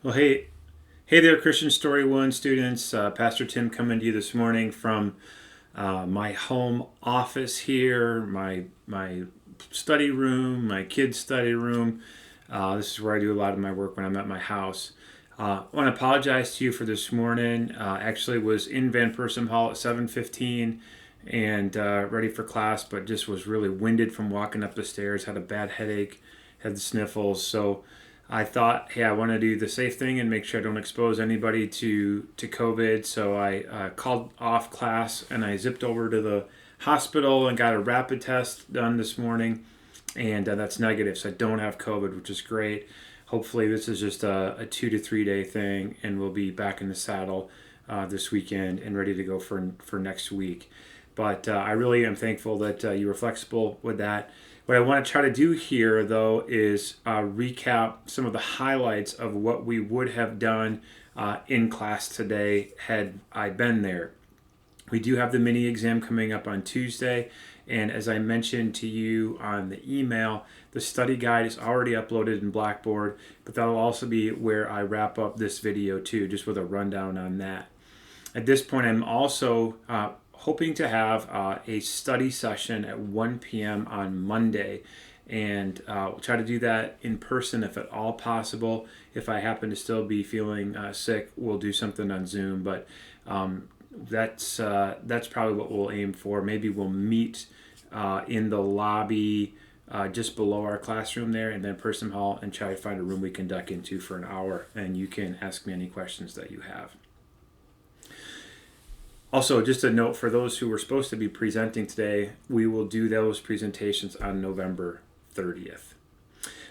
Well, hey there, Christian Story One students. Pastor Tim coming to you this morning from my home office here, my study room, my kids' study room. This is where I do a lot of my work when I'm at my house. I want to apologize to you for this morning. Actually, was in Van Persum Hall at 7:15 and ready for class, but just was really winded from walking up the stairs. Had a bad headache, had the sniffles, so I thought, hey, I want to do the safe thing and make sure I don't expose anybody to COVID. So I called off class and I zipped over to the hospital and got a rapid test done this morning, and that's negative. So I don't have COVID, which is great. Hopefully, this is just a 2 to 3 day thing, and we'll be back in the saddle this weekend and ready to go for next week. But I really am thankful that you were flexible with that. What I want to try to do here, though, is recap some of the highlights of what we would have done in class today had I been there. We do have the mini exam coming up on Tuesday, and as I mentioned to you on the email, the study guide is already uploaded in Blackboard, but that'll also be where I wrap up this video too, just with a rundown on that. At this point, I'm also hoping to have a study session at 1 p.m. on Monday. And we'll try to do that in person if at all possible. If I happen to still be feeling sick, we'll do something on Zoom. But that's probably what we'll aim for. Maybe we'll meet in the lobby just below our classroom there in Van Persum Hall and try to find a room we can duck into for an hour. And you can ask me any questions that you have. Also, just a note for those who were supposed to be presenting today, we will do those presentations on November 30th.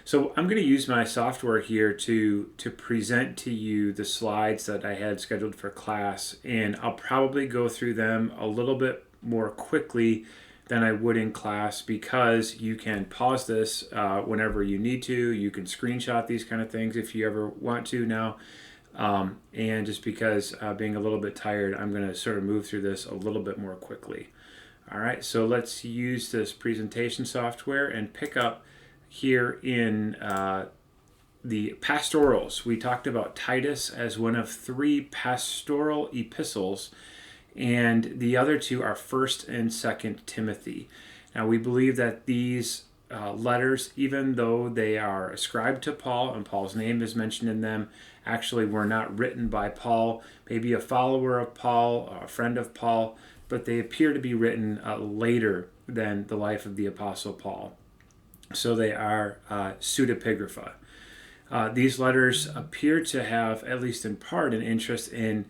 So I'm going to use my software here to present to you the slides that I had scheduled for class, and I'll probably go through them a little bit more quickly than I would in class because you can pause this whenever you need to. You can screenshot these kind of things if you ever want to now. And just because being a little bit tired, I'm going to sort of move through this a little bit more quickly. All right, so let's use this presentation software and pick up here in the pastorals. We talked about Titus as one of 3 pastoral epistles, and the other 2 are 1st and 2nd Timothy. Now, we believe that these letters, even though they are ascribed to Paul and Paul's name is mentioned in them, actually were not written by Paul, maybe a follower of Paul, a friend of Paul, but they appear to be written later than the life of the Apostle Paul. So they are pseudepigrapha. These letters appear to have, at least in part, an interest in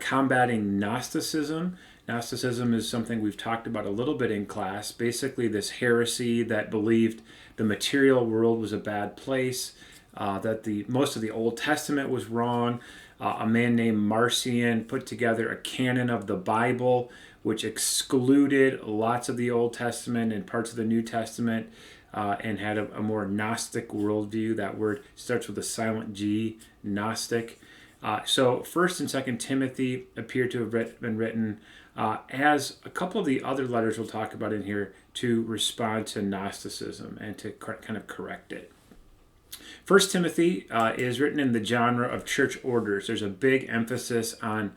combating Gnosticism. Gnosticism is something we've talked about a little bit in class. Basically, this heresy that believed the material world was a bad place, that most of the Old Testament was wrong. A man named Marcion put together a canon of the Bible, which excluded lots of the Old Testament and parts of the New Testament, and had a more Gnostic worldview. That word starts with a silent G, Gnostic. So 1st and 2nd Timothy appear to have been written as a couple of the other letters we'll talk about in here to respond to Gnosticism and to kind of correct it. 1st Timothy is written in the genre of church orders. There's a big emphasis on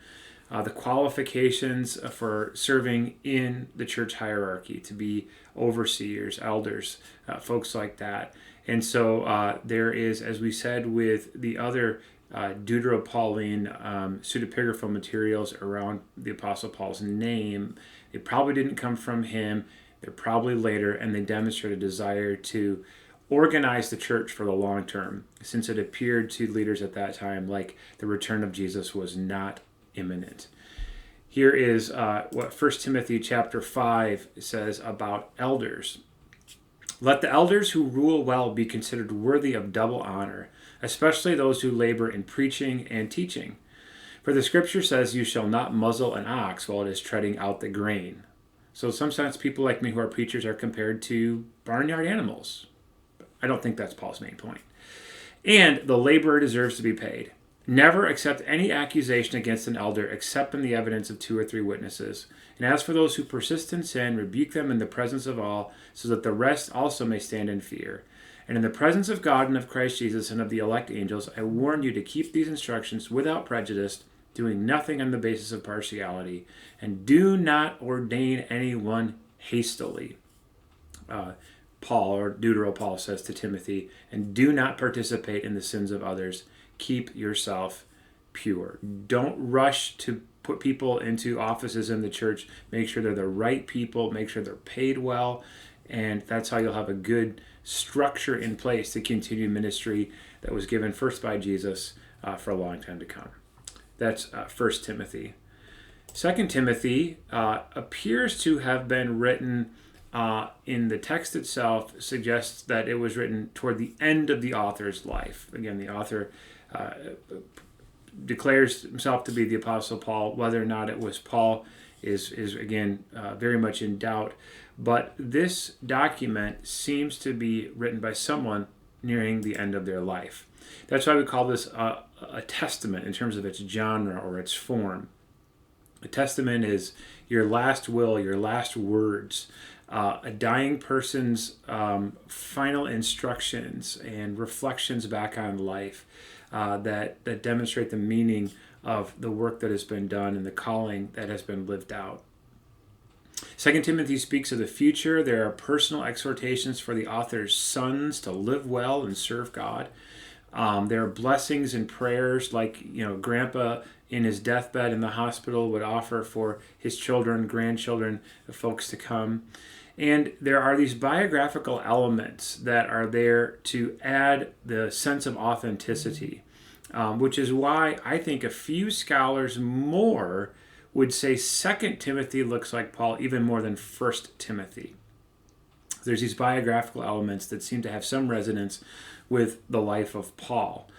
the qualifications for serving in the church hierarchy, to be overseers, elders, folks like that. And so there is, as we said with the other Deuteropauline pseudepigrapha materials around the Apostle Paul's name, they probably didn't come from him. They're probably later, and they demonstrate a desire to organize the church for the long term, since it appeared to leaders at that time like the return of Jesus was not imminent. Here is what 1 Timothy chapter 5 says about elders. Let the elders who rule well be considered worthy of double honor, especially those who labor in preaching and teaching. For the scripture says, you shall not muzzle an ox while it is treading out the grain. So sometimes people like me who are preachers are compared to barnyard animals. I don't think that's Paul's main point. And the laborer deserves to be paid. Never accept any accusation against an elder except in the evidence of 2 or 3 witnesses. And as for those who persist in sin, rebuke them in the presence of all, so that the rest also may stand in fear. And in the presence of God and of Christ Jesus and of the elect angels, I warn you to keep these instructions without prejudice, doing nothing on the basis of partiality, and do not ordain anyone hastily. Paul, or Deutero Paul, says to Timothy, and do not participate in the sins of others. Keep yourself pure. Don't rush to put people into offices in the church. Make sure they're the right people. Make sure they're paid well. And that's how you'll have a good structure in place to continue ministry that was given first by Jesus for a long time to come. That's 1 Timothy. 2 Timothy appears to have been written in the text itself, suggests that it was written toward the end of the author's life. Again, the author declares himself to be the Apostle Paul. Whether or not it was Paul is again very much in doubt. But this document seems to be written by someone nearing the end of their life. That's why we call this a testament in terms of its genre or its form. A testament is your last will, your last words, a dying person's final instructions and reflections back on life that demonstrate the meaning of the work that has been done and the calling that has been lived out. 2 Timothy speaks of the future. There are personal exhortations for the author's sons to live well and serve God. There are blessings and prayers like, Grandpa in his deathbed in the hospital would offer for his children, grandchildren, the folks to come. And there are these biographical elements that are there to add the sense of authenticity, which is why I think a few scholars more would say 2 Timothy looks like Paul even more than 1 Timothy. There's these biographical elements that seem to have some resonance with the life of Paul.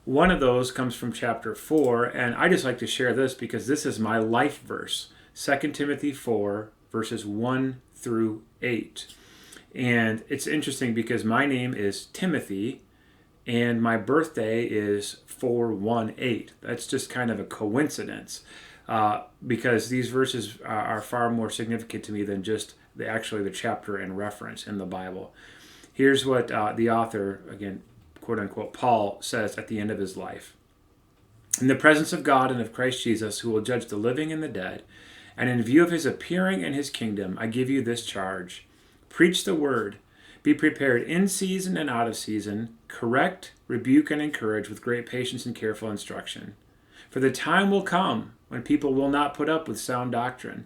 One of those comes from chapter 4, and I just like to share this because this is my life verse, 2 Timothy 4, verses 1 through 8. And it's interesting because my name is Timothy, and my birthday is 4/1/8. That's just kind of a coincidence. Because these verses are far more significant to me than just the chapter and reference in the Bible. Here's what the author, again, quote unquote, Paul says at the end of his life. In the presence of God and of Christ Jesus, who will judge the living and the dead, and in view of his appearing in his kingdom, I give you this charge. Preach the word. Be prepared in season and out of season. Correct, rebuke, and encourage with great patience and careful instruction. For the time will come when people will not put up with sound doctrine.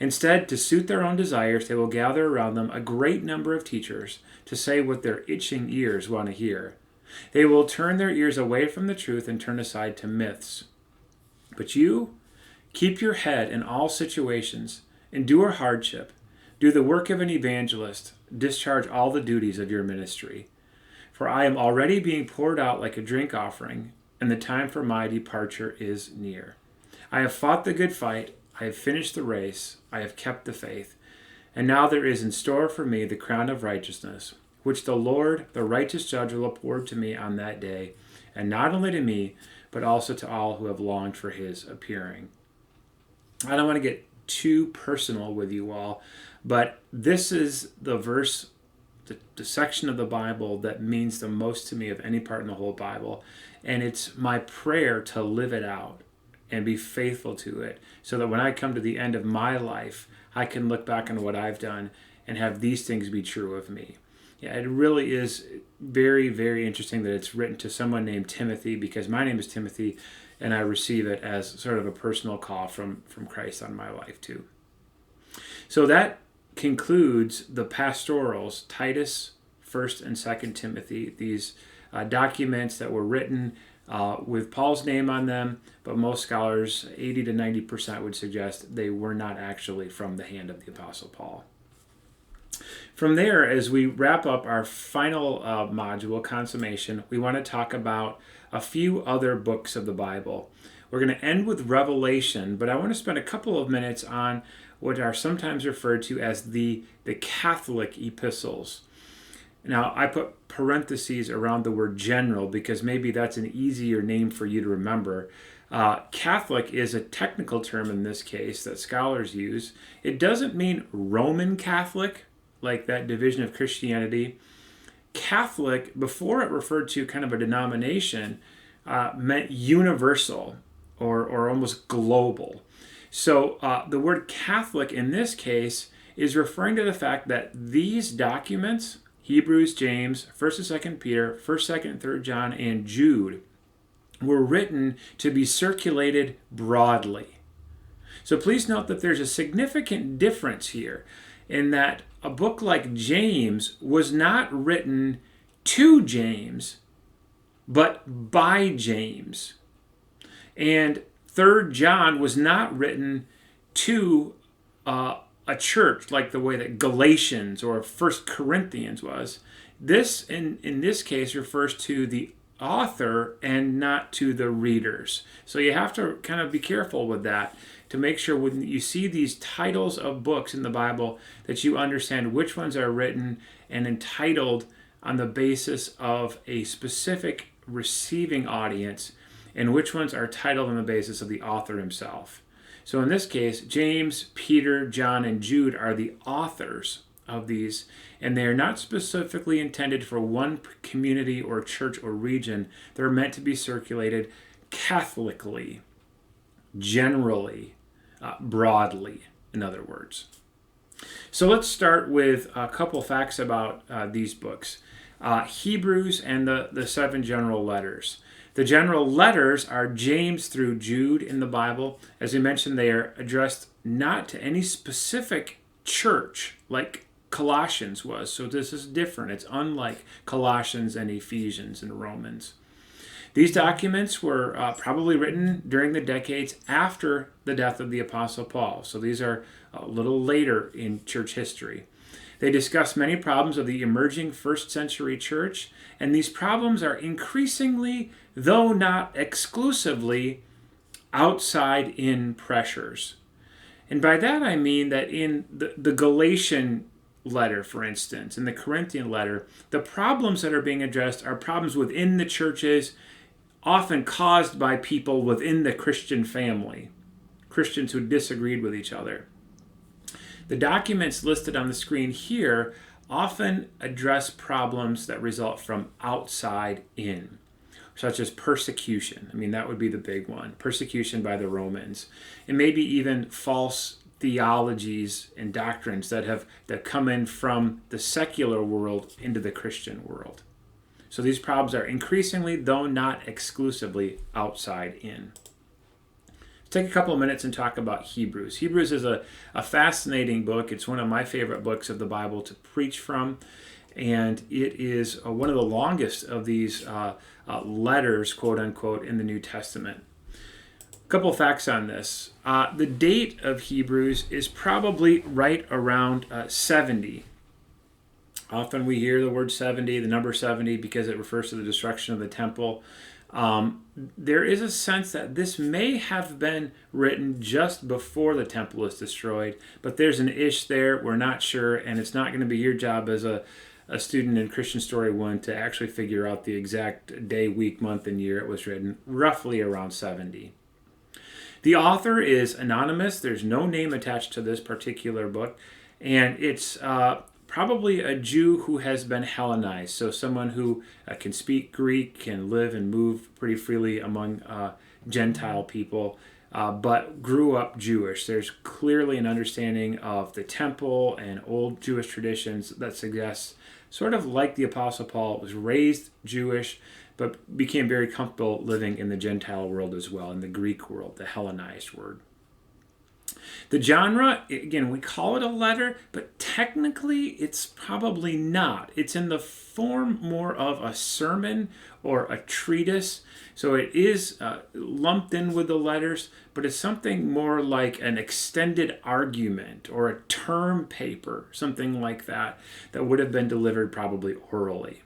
Instead, to suit their own desires, they will gather around them a great number of teachers to say what their itching ears want to hear. They will turn their ears away from the truth and turn aside to myths. But you, keep your head in all situations, endure hardship, do the work of an evangelist, discharge all the duties of your ministry. For I am already being poured out like a drink offering, and the time for my departure is near. I have fought the good fight, I have finished the race, I have kept the faith, and now there is in store for me the crown of righteousness, which the Lord, the righteous judge, will afford to me on that day, and not only to me, but also to all who have longed for his appearing. I don't want to get too personal with you all, but this is the verse, the section of the Bible that means the most to me of any part in the whole Bible. And it's my prayer to live it out and be faithful to it so that when I come to the end of my life, I can look back on what I've done and have these things be true of me. Yeah, it really is very, very interesting that it's written to someone named Timothy, because my name is Timothy and I receive it as sort of a personal call from Christ on my life too. So that concludes the pastorals, Titus, 1st and 2nd Timothy, these documents that were written with Paul's name on them, but most scholars, 80 to 90%, would suggest they were not actually from the hand of the Apostle Paul. From there, as we wrap up our final module, consummation, we want to talk about a few other books of the Bible. We're going to end with Revelation, but I want to spend a couple of minutes on what are sometimes referred to as the Catholic epistles. Now, I put parentheses around the word general because maybe that's an easier name for you to remember. Catholic is a technical term in this case that scholars use. It doesn't mean Roman Catholic, like that division of Christianity. Catholic, before it referred to kind of a denomination, meant universal or almost global. So the word Catholic in this case is referring to the fact that these documents, Hebrews, James, 1st and 2nd Peter, 1st, 2nd, and 3rd John, and Jude, were written to be circulated broadly. So please note that there's a significant difference here in that a book like James was not written to James, but by James. And 3rd John was not written to a church like the way that Galatians or 1st Corinthians was. This, in this case, refers to the author and not to the readers. So you have to kind of be careful with that to make sure when you see these titles of books in the Bible that you understand which ones are written and entitled on the basis of a specific receiving audience and which ones are titled on the basis of the author himself. So in this case, James, Peter, John, and Jude are the authors of these, and they are not specifically intended for one community or church or region. They're meant to be circulated Catholically, generally, broadly, in other words. So let's start with a couple facts about these books. Hebrews and the 7 general letters. The general letters are James through Jude in the Bible. As we mentioned, they are addressed not to any specific church like Colossians was. So this is different. It's unlike Colossians and Ephesians and Romans. These documents were probably written during the decades after the death of the Apostle Paul. So these are a little later in church history. They discuss many problems of the emerging first century church, and these problems are increasingly, though not exclusively, outside in pressures. And by that I mean that in the Galatian letter, for instance, in the Corinthian letter, the problems that are being addressed are problems within the churches, often caused by people within the Christian family, Christians who disagreed with each other. The documents listed on the screen here often address problems that result from outside in, such as persecution. I mean, that would be the big one. Persecution by the Romans. And maybe even false theologies and doctrines that come in from the secular world into the Christian world. So these problems are increasingly, though not exclusively, outside in. Take a couple of minutes and talk about Hebrews. Hebrews is a fascinating book. It's one of my favorite books of the Bible to preach from, and it is one of the longest of these letters, quote unquote, in the New Testament. A couple of facts on this. The date of Hebrews is probably right around 70. Often we hear the word 70, the number 70, because it refers to the destruction of the temple. There is a sense that this may have been written just before the temple was destroyed, but there's an ish there. We're not sure, and it's not going to be your job as a student in Christian Story 1 to actually figure out the exact day, week, month, and year it was written, roughly around 70. The author is anonymous. There's no name attached to this particular book, and it's probably a Jew who has been Hellenized, so someone who can speak Greek, can live and move pretty freely among Gentile people, but grew up Jewish. There's clearly an understanding of the temple and old Jewish traditions that suggests, sort of like the Apostle Paul, was raised Jewish, but became very comfortable living in the Gentile world as well, in the Greek world, the Hellenized word. The genre, again, we call it a letter, but technically it's probably not. It's in the form more of a sermon or a treatise. So it is lumped in with the letters, but it's something more like an extended argument or a term paper, something like that, that would have been delivered probably orally.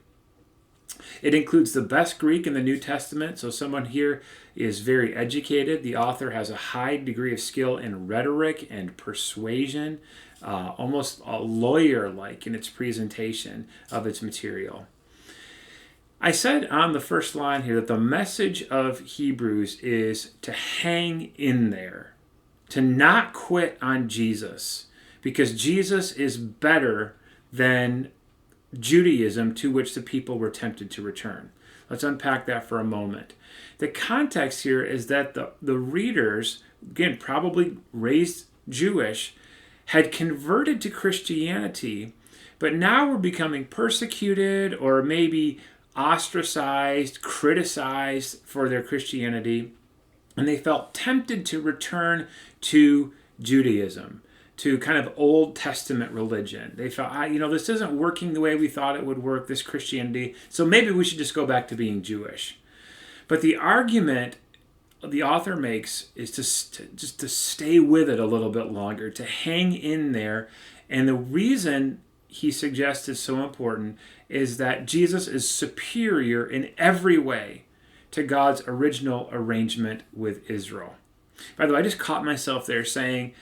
It includes the best Greek in the New Testament, so someone here is very educated. The author has a high degree of skill in rhetoric and persuasion, almost a lawyer-like in its presentation of its material. I said on the first line here that the message of Hebrews is to hang in there, to not quit on Jesus, because Jesus is better than Judaism to which the people were tempted to return. Let's unpack that for a moment. The context here is that the readers, again, probably raised Jewish, had converted to Christianity, but now were becoming persecuted or maybe ostracized, criticized for their Christianity, and they felt tempted to return to Judaism, to kind of Old Testament religion. They felt, this isn't working the way we thought it would work, this Christianity, so maybe we should just go back to being Jewish. But the argument the author makes is just to stay with it a little bit longer, to hang in there. And the reason he suggests is so important is that Jesus is superior in every way to God's original arrangement with Israel. By the way, I just caught myself there saying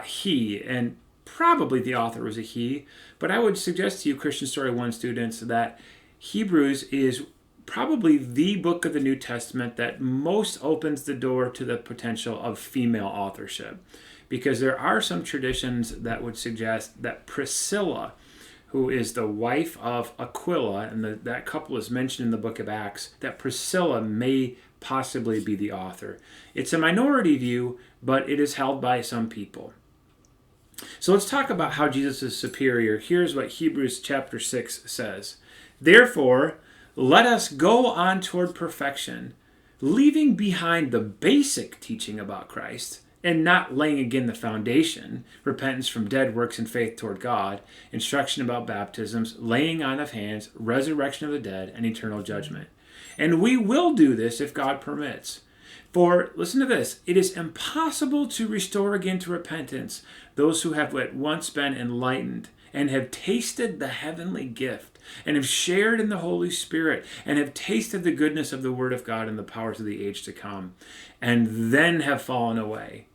he, and probably the author was a he, but I would suggest to you, Christian Story 1 students, that Hebrews is probably the book of the New Testament that most opens the door to the potential of female authorship. Because there are some traditions that would suggest that Priscilla, who is the wife of Aquila, and that couple is mentioned in the book of Acts, that Priscilla may possibly be the author. It's a minority view, but it is held by some people. So let's talk about how Jesus is superior. Here's what Hebrews chapter 6 says. Therefore, let us go on toward perfection, leaving behind the basic teaching about Christ, and not laying again the foundation, repentance from dead works and faith toward God, instruction about baptisms, laying on of hands, resurrection of the dead, and eternal judgment. And we will do this if God permits. For, listen to this, it is impossible to restore again to repentance those who have at once been enlightened and have tasted the heavenly gift and have shared in the Holy Spirit and have tasted the goodness of the Word of God and the powers of the age to come, and then have fallen away.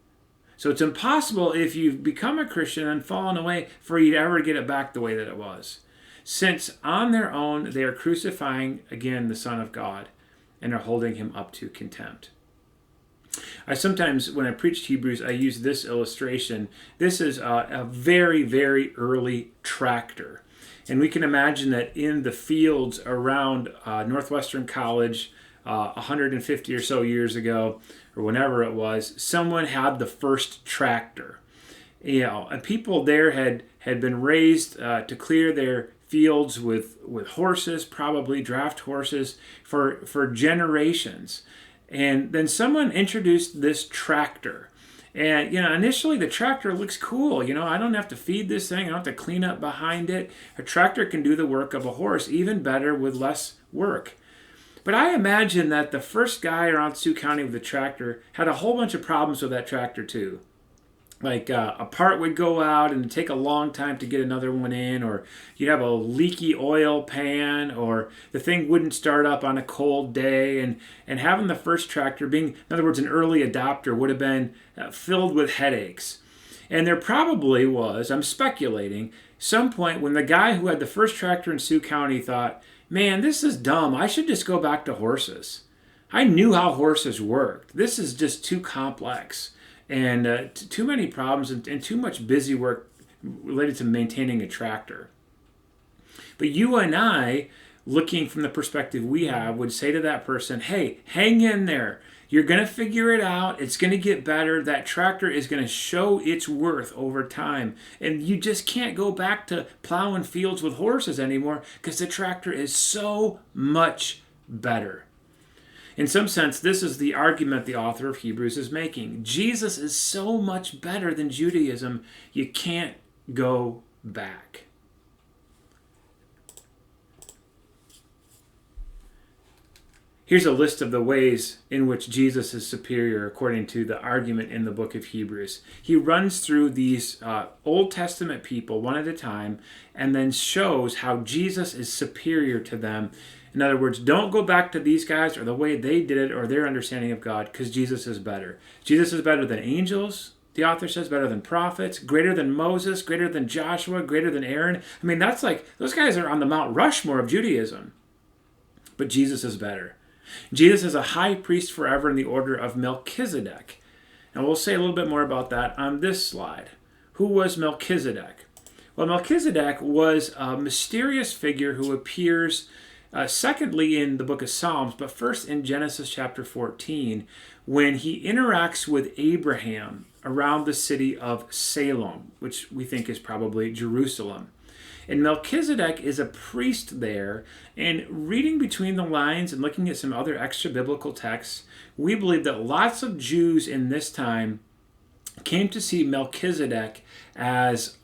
So it's impossible if you've become a Christian and fallen away for you to ever get it back the way that it was. Since on their own they are crucifying again the Son of God and are holding him up to contempt. I sometimes, when I preach Hebrews, I use this illustration. This is a very, very early tractor. And we can imagine that in the fields around Northwestern College 150 or so years ago, or whenever it was, someone had the first tractor. And people there had been raised to clear their fields with horses, probably draft horses, for generations. And then someone introduced this tractor. And, initially the tractor looks cool. I don't have to feed this thing. I don't have to clean up behind it. A tractor can do the work of a horse even better with less work. But I imagine that the first guy around Sioux County with a tractor had a whole bunch of problems with that tractor too. Like a part would go out and it'd take a long time to get another one in, or you'd have a leaky oil pan, or the thing wouldn't start up on a cold day. And having the first tractor being, in other words, an early adopter, would have been filled with headaches. And there probably was, I'm speculating, some point when the guy who had the first tractor in Sioux County thought, man, this is dumb. I should just go back to horses. I knew how horses worked. This is just too complex. And too many problems and too much busy work related to maintaining a tractor. But you and I, looking from the perspective we have, would say to that person, hey, hang in there. You're going to figure it out. It's going to get better. That tractor is going to show its worth over time. And you just can't go back to plowing fields with horses anymore because the tractor is so much better. In some sense, this is the argument the author of Hebrews is making. Jesus is so much better than Judaism, you can't go back. Here's a list of the ways in which Jesus is superior according to the argument in the book of Hebrews. He runs through these Old Testament people one at a time and then shows how Jesus is superior to them. In other words, don't go back to these guys or the way they did it or their understanding of God, because Jesus is better. Jesus is better than angels, the author says, better than prophets, greater than Moses, greater than Joshua, greater than Aaron. I mean, that's like, those guys are on the Mount Rushmore of Judaism. But Jesus is better. Jesus is a high priest forever in the order of Melchizedek. And we'll say a little bit more about that on this slide. Who was Melchizedek? Well, Melchizedek was a mysterious figure who appears secondly in the book of Psalms, but first in Genesis chapter 14, when he interacts with Abraham around the city of Salem, which we think is probably Jerusalem. And Melchizedek is a priest there, and reading between the lines and looking at some other extra biblical texts, we believe that lots of Jews in this time came to see Melchizedek as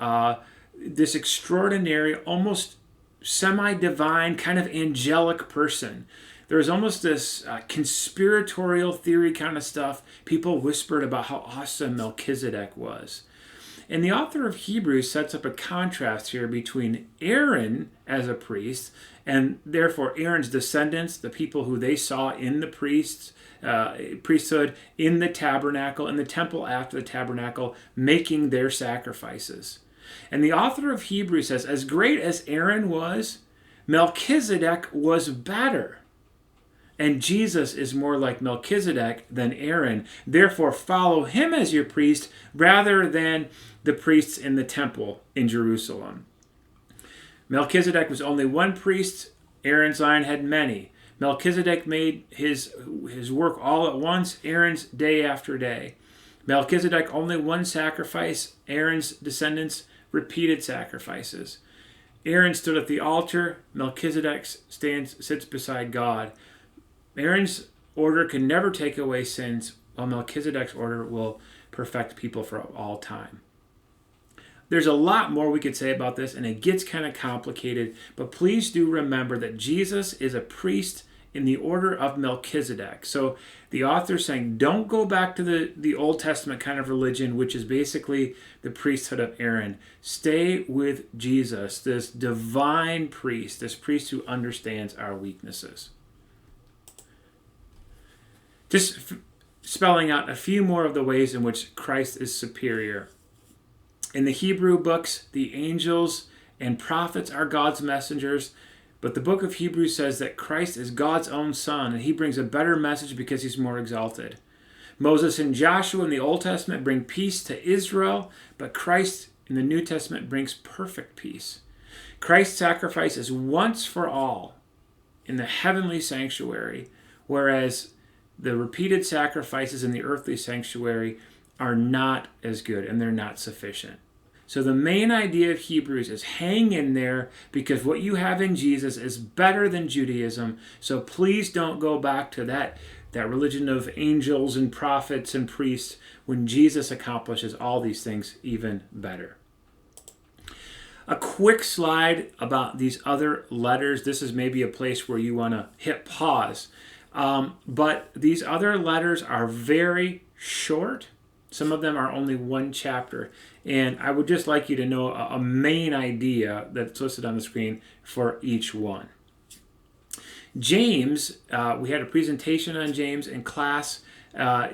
this extraordinary, almost semi-divine, kind of angelic person. There was almost this conspiratorial theory kind of stuff. People whispered about how awesome Melchizedek was. And the author of Hebrews sets up a contrast here between Aaron as a priest, and therefore Aaron's descendants, the people who they saw in the priesthood, in the tabernacle, in the temple after the tabernacle, making their sacrifices. And the author of Hebrews says, as great as Aaron was, Melchizedek was better. And Jesus is more like Melchizedek than Aaron. Therefore, follow him as your priest rather than the priests in the temple in Jerusalem. Melchizedek was only one priest. Aaron's line had many. Melchizedek made his work all at once. Aaron's day after day. Melchizedek only one sacrifice. Aaron's descendants repeated sacrifices. Aaron stood at the altar. Melchizedek sits beside God. Aaron's order can never take away sins, while Melchizedek's order will perfect people for all time. There's a lot more we could say about this, and it gets kind of complicated, but please do remember that Jesus is a priest in the order of Melchizedek. So the author is saying, don't go back to the Old Testament kind of religion, which is basically the priesthood of Aaron. Stay with Jesus, this divine priest, this priest who understands our weaknesses. Just spelling out a few more of the ways in which Christ is superior. In the Hebrew books, the angels and prophets are God's messengers, but the book of Hebrews says that Christ is God's own son, and he brings a better message because he's more exalted. Moses and Joshua in the Old Testament bring peace to Israel, but Christ in the New Testament brings perfect peace. Christ's sacrifice is once for all in the heavenly sanctuary, whereas the repeated sacrifices in the earthly sanctuary are not as good and they're not sufficient. So the main idea of Hebrews is hang in there because what you have in Jesus is better than Judaism. So please don't go back to that religion of angels and prophets and priests when Jesus accomplishes all these things even better. A quick slide about these other letters. This is maybe a place where you want to hit pause. But these other letters are very short. Some of them are only one chapter. And I would just like you to know a main idea that's listed on the screen for each one. James, we had a presentation on James in class.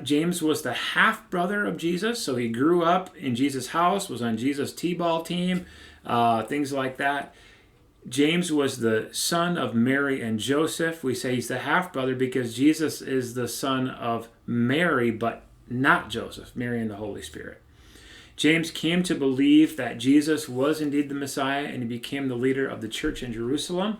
James was the half-brother of Jesus, so he grew up in Jesus' house, was on Jesus' t-ball team, things like that. James was the son of Mary and Joseph. We say he's the half-brother because Jesus is the son of Mary, but not Joseph, Mary and the Holy Spirit. James came to believe that Jesus was indeed the Messiah, and he became the leader of the church in Jerusalem.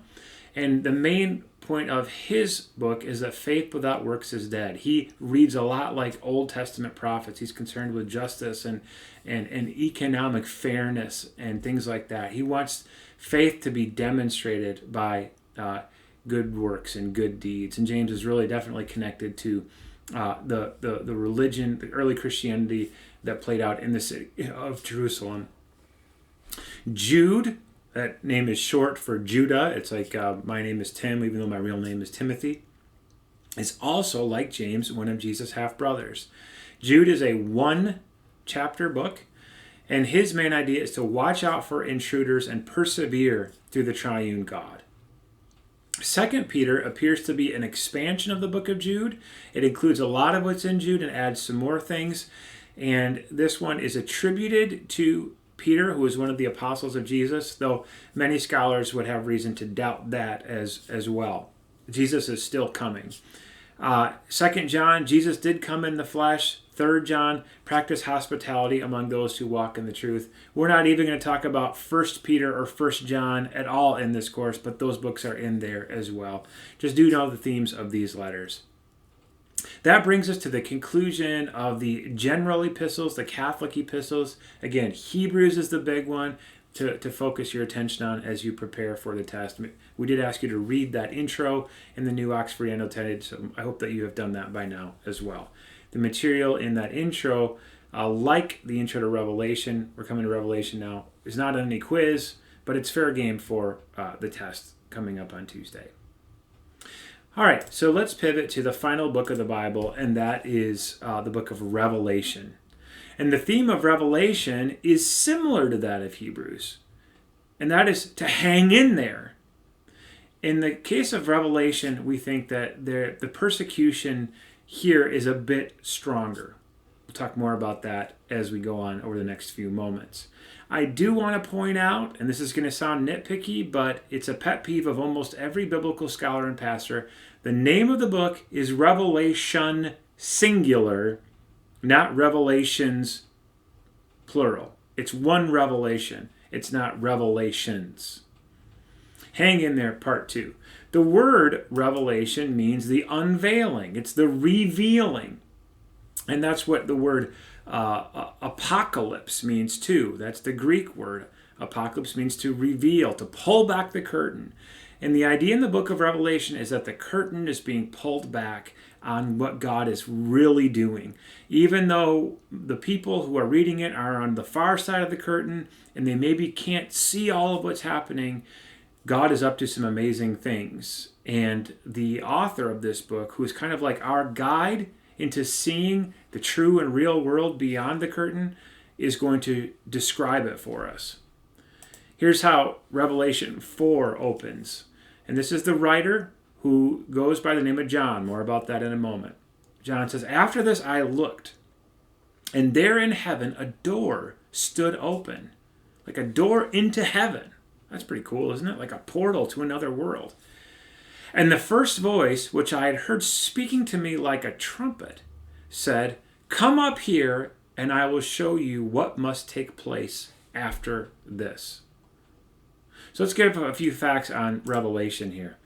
And the main point of his book is that faith without works is dead. He reads a lot like Old Testament prophets. He's concerned with justice and economic fairness and things like that. He wants faith to be demonstrated by good works and good deeds. And James is really definitely connected to the religion, the early Christianity that played out in the city of Jerusalem. Jude, that name is short for Judah. It's like my name is Tim, even though my real name is Timothy. Is also, like James, one of Jesus' half-brothers. Jude is a one-chapter book, and his main idea is to watch out for intruders and persevere through the triune God. 2 Peter appears to be an expansion of the book of Jude. It includes a lot of what's in Jude and adds some more things. And this one is attributed to Peter, who was one of the apostles of Jesus, though many scholars would have reason to doubt that as well. Jesus is still coming. 2 John, Jesus did come in the flesh. 3 John, practice hospitality among those who walk in the truth. We're not even going to talk about 1 Peter or 1 John at all in this course, but those books are in there as well. Just do know the themes of these letters. That brings us to the conclusion of the general epistles, the Catholic epistles. Again, Hebrews is the big one to focus your attention on as you prepare for the test. We did ask you to read that intro in the New Oxford Annotated, so I hope that you have done that by now as well. The material in that intro, like the intro to Revelation, we're coming to Revelation now, is not on any quiz, but it's fair game for the test coming up on Tuesday. All right, so let's pivot to the final book of the Bible, and that is the book of Revelation. And the theme of Revelation is similar to that of Hebrews, and that is to hang in there. In the case of Revelation, we think that the persecution here is a bit stronger. We'll talk more about that as we go on over the next few moments. I do want to point out, and this is going to sound nitpicky, but it's a pet peeve of almost every biblical scholar and pastor. The name of the book is Revelation singular, not Revelations plural. It's one revelation. It's not revelations. Hang in there, part 2. The word revelation means the unveiling. It's the revealing. And that's what the word apocalypse means too. That's the Greek word. Apocalypse means to reveal, to pull back the curtain. And the idea in the book of Revelation is that the curtain is being pulled back on what God is really doing. Even though the people who are reading it are on the far side of the curtain and they maybe can't see all of what's happening, God is up to some amazing things. And the author of this book, who is kind of like our guide into seeing the true and real world beyond the curtain, is going to describe it for us. Here's how Revelation 4 opens. And this is the writer who goes by the name of John. More about that in a moment. John says, "After this I looked, and there in heaven a door stood open." Like a door into heaven. That's pretty cool, isn't it? Like a portal to another world. "And the first voice, which I had heard speaking to me like a trumpet, said, 'Come up here, and I will show you what must take place after this.'" So let's get a few facts on Revelation here.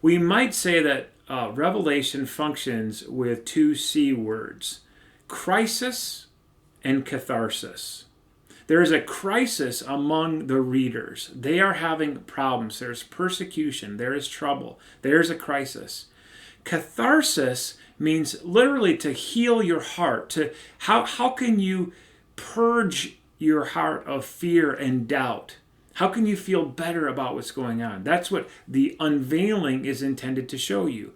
We might say that Revelation functions with 2 C words, crisis and catharsis. There is a crisis among the readers. They are having problems. There's persecution. There is trouble. There's a crisis. Catharsis means literally to heal your heart. How can you purge your heart of fear and doubt? How can you feel better about what's going on? That's what the unveiling is intended to show you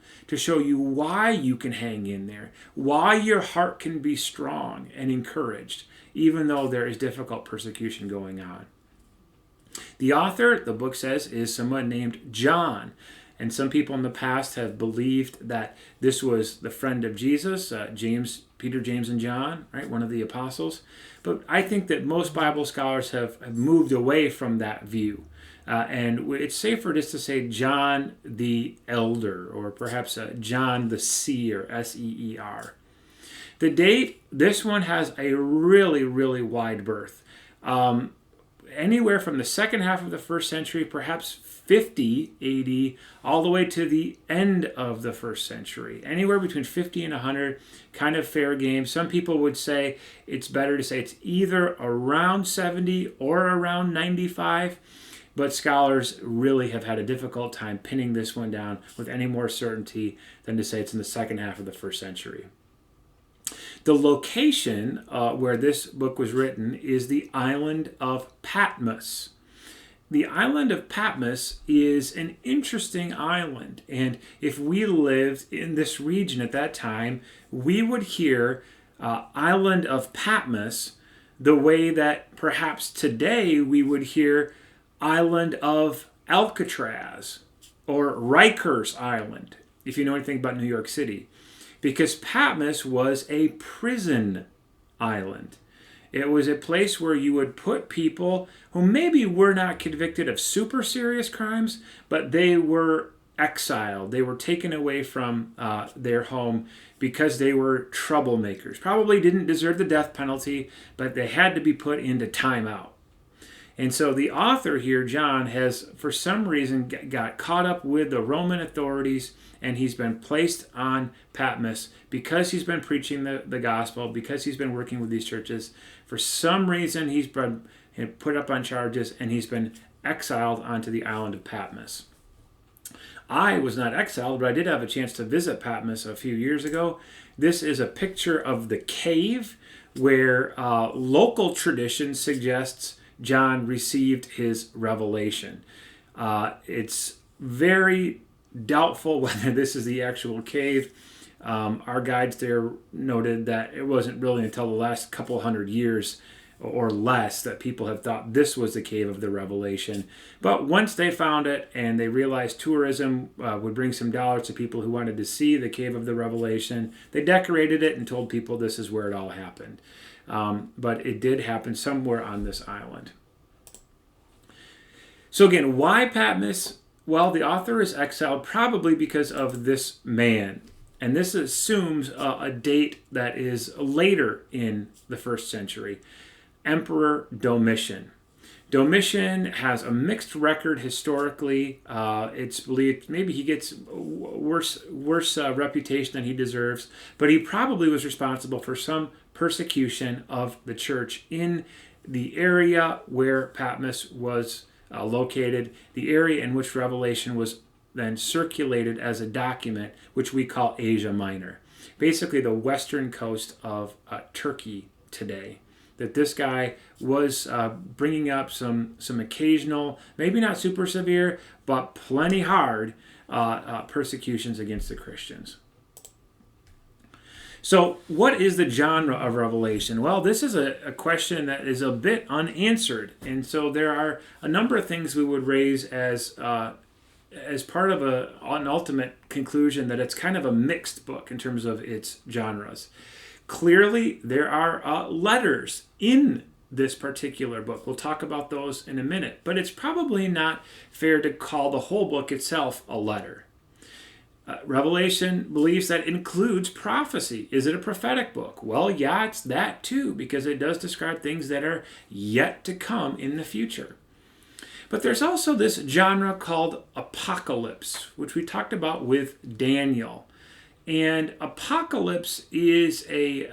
why you can hang in there, why your heart can be strong and encouraged, even though there is difficult persecution going on. The author, the book says, is someone named John. And some people in the past have believed that this was the friend of Jesus, Peter, James, and John, right? One of the apostles. But I think that most Bible scholars have moved away from that view. And it's safer just to say John the Elder, or perhaps John the Seer, S-E-E-R. The date, this one has a really, really wide berth. Anywhere from the second half of the 1st century, perhaps 50 AD, all the way to the end of the 1st century. Anywhere between 50 and 100, kind of fair game. Some people would say it's better to say it's either around 70 or around 95, but scholars really have had a difficult time pinning this one down with any more certainty than to say it's in the second half of the 1st century. The location where this book was written is the island of Patmos. The island of Patmos is an interesting island, and if we lived in this region at that time, we would hear island of Patmos the way that perhaps today we would hear island of Alcatraz or Rikers Island, if you know anything about New York City. Because Patmos was a prison island. It was a place where you would put people who maybe were not convicted of super serious crimes, but they were exiled. They were taken away from their home because they were troublemakers. Probably didn't deserve the death penalty, but they had to be put into timeout. And so the author here, John, has for some reason got caught up with the Roman authorities, and he's been placed on Patmos because he's been preaching the gospel, because he's been working with these churches. For some reason, he's been put up on charges, and he's been exiled onto the island of Patmos. I was not exiled, but I did have a chance to visit Patmos a few years ago. This is a picture of the cave where local tradition suggests John received his revelation. It's very doubtful whether this is the actual cave. Our guides there noted that it wasn't really until the last couple hundred years or less that people have thought this was the cave of the Revelation. But once they found it and they realized tourism would bring some dollars to people who wanted to see the cave of the Revelation, they decorated it and told people this is where it all happened. But it did happen somewhere on this island. So again, why Patmos? Well, the author is exiled probably because of this man. And this assumes a date that is later in the first century. Emperor Domitian. Domitian has a mixed record historically. It's believed maybe he gets worse reputation than he deserves, but he probably was responsible for some persecution of the church in the area where Patmos was located, the area in which Revelation was then circulated as a document, which we call Asia Minor. Basically the western coast of Turkey today. That this guy was bringing up some occasional, maybe not super severe, but plenty hard persecutions against the Christians. So what is the genre of Revelation? Well, this is a question that is a bit unanswered. And so there are a number of things we would raise as part of an ultimate conclusion that it's kind of a mixed book in terms of its genres. Clearly, there are letters in this particular book. We'll talk about those in a minute. But it's probably not fair to call the whole book itself a letter. Revelation believes that includes prophecy. Is it a prophetic book? Well, yeah, it's that too, because it does describe things that are yet to come in the future. But there's also this genre called apocalypse, which we talked about with Daniel. And apocalypse is a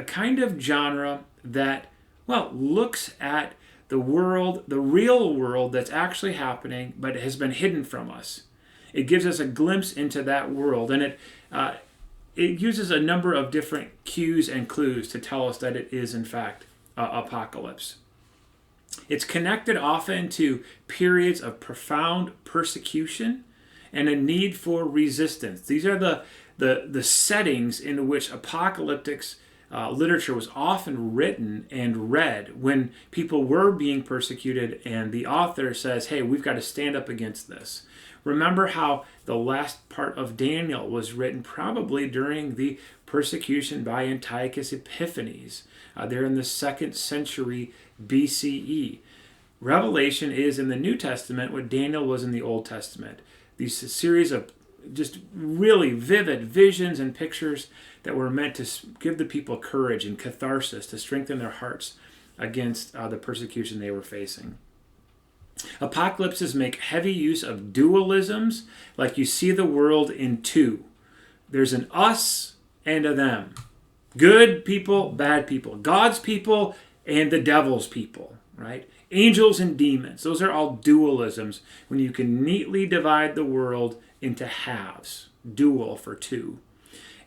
kind of genre that, well, looks at the world, the real world that's actually happening, but has been hidden from us. It gives us a glimpse into that world, and it uses a number of different cues and clues to tell us that it is, in fact, apocalypse. It's connected often to periods of profound persecution and a need for resistance. These are the settings in which apocalyptic literature was often written and read when people were being persecuted, and the author says, hey, we've got to stand up against this. Remember how the last part of Daniel was written probably during the persecution by Antiochus Epiphanes. They're in the 2nd century BCE. Revelation is in the New Testament what Daniel was in the Old Testament. These series of just really vivid visions and pictures that were meant to give the people courage and catharsis to strengthen their hearts against the persecution they were facing. Apocalypses make heavy use of dualisms, like you see the world in two. There's an us and a them. Good people, bad people. God's people and the devil's people, right? Angels and demons. Those are all dualisms when you can neatly divide the world into halves. Dual for two.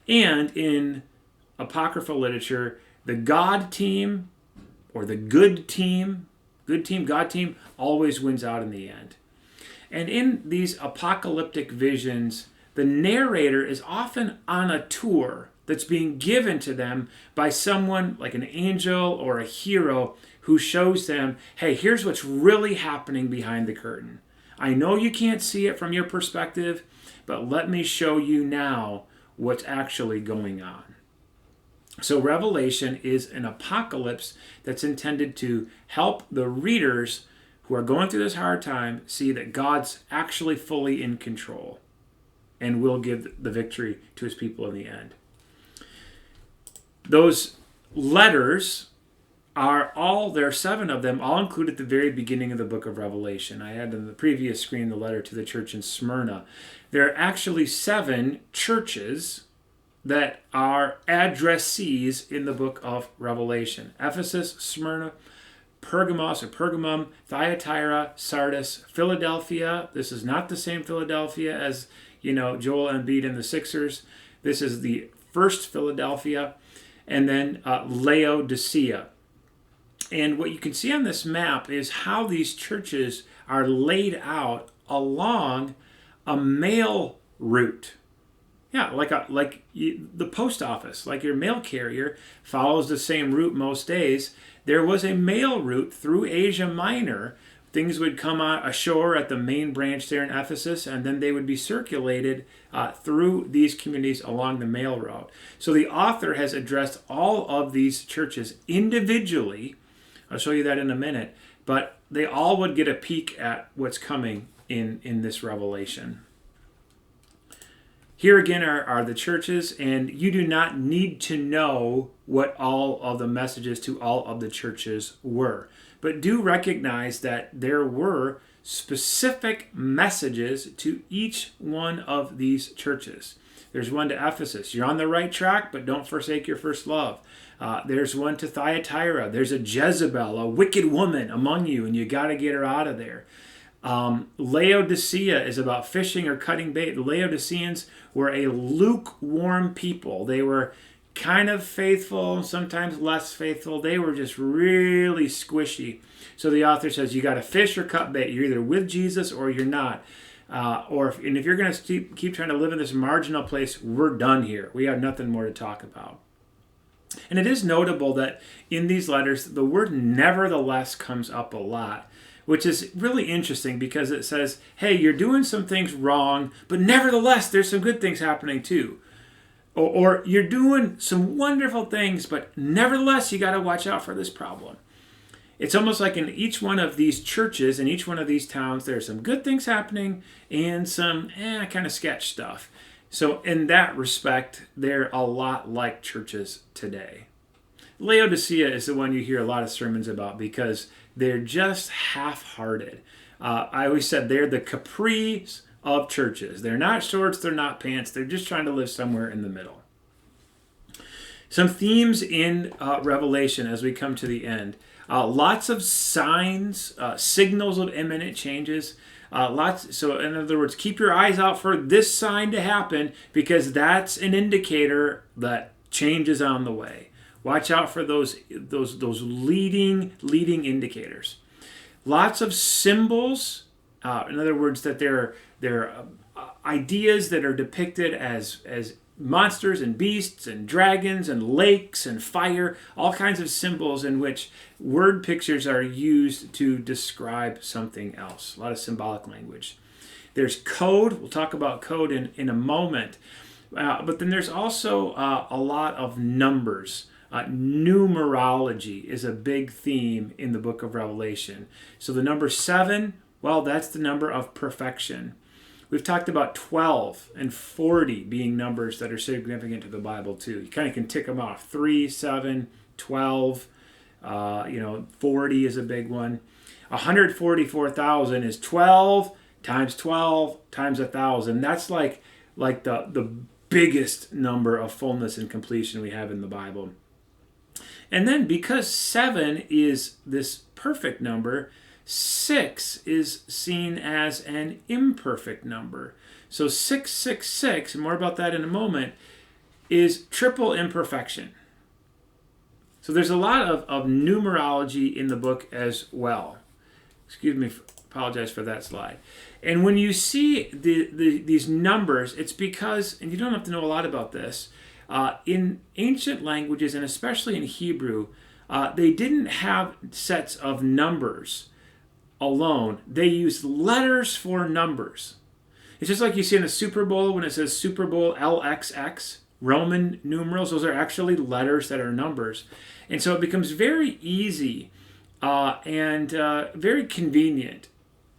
And in apocryphal literature, the God team or the good team, God team, always wins out in the end. And in these apocalyptic visions, the narrator is often on a tour that's being given to them by someone like an angel or a hero who shows them, hey, here's what's really happening behind the curtain. I know you can't see it from your perspective, but let me show you now what's actually going on. So Revelation is an apocalypse that's intended to help the readers who are going through this hard time see that God's actually fully in control. and will give the victory to his people in the end. Those letters are all, there are 7 of them, all included at the very beginning of the book of Revelation. I had on the previous screen the letter to the church in Smyrna. There are actually 7 churches that are addressees in the book of Revelation. Ephesus, Smyrna, Pergamos or Pergamum, Thyatira, Sardis, Philadelphia. This is not the same Philadelphia as, Joel Embiid and the Sixers. This is the first Philadelphia. And then Laodicea. And what you can see on this map is how these churches are laid out along a mail route. Yeah, like the post office, like your mail carrier follows the same route most days. There was a mail route through Asia Minor. Things would come ashore at the main branch there in Ephesus, and then they would be circulated through these communities along the mail route. So the author has addressed all of these churches individually. I'll show you that in a minute. But they all would get a peek at what's coming in this Revelation. Here again are the churches, and you do not need to know what all of the messages to all of the churches were. But do recognize that there were specific messages to each one of these churches. There's one to Ephesus. You're on the right track, but don't forsake your first love. There's one to Thyatira. There's a Jezebel, a wicked woman among you, and you got to get her out of there. Laodicea is about fishing or cutting bait. The Laodiceans were a lukewarm people. They were kind of faithful, sometimes less faithful. They were just really squishy. So the author says you got to fish or cut bait. You're either with Jesus or you're not. And if you're going to keep trying to live in this marginal place, we're done here. We have nothing more to talk about. And it is notable that in these letters, the word nevertheless comes up a lot, which is really interesting because it says, hey, you're doing some things wrong, but nevertheless, there's some good things happening too. Or you're doing some wonderful things, but nevertheless, you got to watch out for this problem. It's almost like in each one of these churches, in each one of these towns, there's some good things happening and some kind of sketch stuff. So in that respect, they're a lot like churches today. Laodicea is the one you hear a lot of sermons about because they're just half-hearted. I always said they're the capris of churches. They're not shorts, they're not pants. They're just trying to live somewhere in the middle. Some themes in Revelation as we come to the end. Lots of signs, signals of imminent changes. So in other words, keep your eyes out for this sign to happen because that's an indicator that change is on the way. Watch out for those leading indicators. Lots of symbols. In other words, that they're ideas that are depicted as monsters and beasts and dragons and lakes and fire, all kinds of symbols in which word pictures are used to describe something else. A lot of symbolic language. There's code. We'll talk about code in a moment. But then there's also a lot of numbers. Numerology is a big theme in the book of Revelation. So the number 7, well, that's the number of perfection. We've talked about 12 and 40 being numbers that are significant to the Bible too. You kind of can tick them off. 3, 7, 12, 40 is a big one. 144,000 is 12 times 1,000. That's like the biggest number of fullness and completion we have in the Bible. And then because 7 is this perfect number, 6 is seen as an imperfect number. So 666, and more about that in a moment, is triple imperfection. So there's a lot of numerology in the book as well. Excuse me, apologize for that slide. And when you see these numbers, it's because, and you don't have to know a lot about this, in ancient languages, and especially in Hebrew, they didn't have sets of numbers alone. They used letters for numbers. It's just like you see in the Super Bowl when it says Super Bowl LXX, Roman numerals. Those are actually letters that are numbers. And so it becomes very easy and very convenient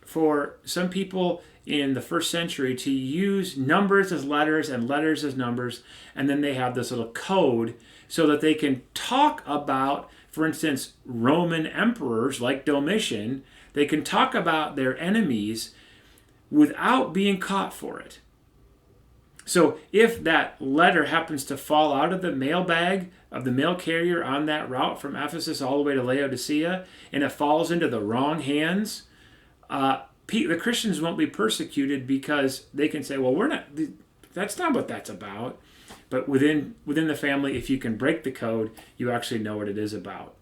for some people in the first century to use numbers as letters and letters as numbers, and then they have this little code so that they can talk about, for instance, Roman emperors like Domitian. They can talk about their enemies without being caught for it. So if that letter happens to fall out of the mailbag of the mail carrier on that route from Ephesus all the way to Laodicea, and it falls into the wrong hands, the Christians won't be persecuted because they can say, well, that's not what that's about. But within the family, if you can break the code, you actually know what it is about.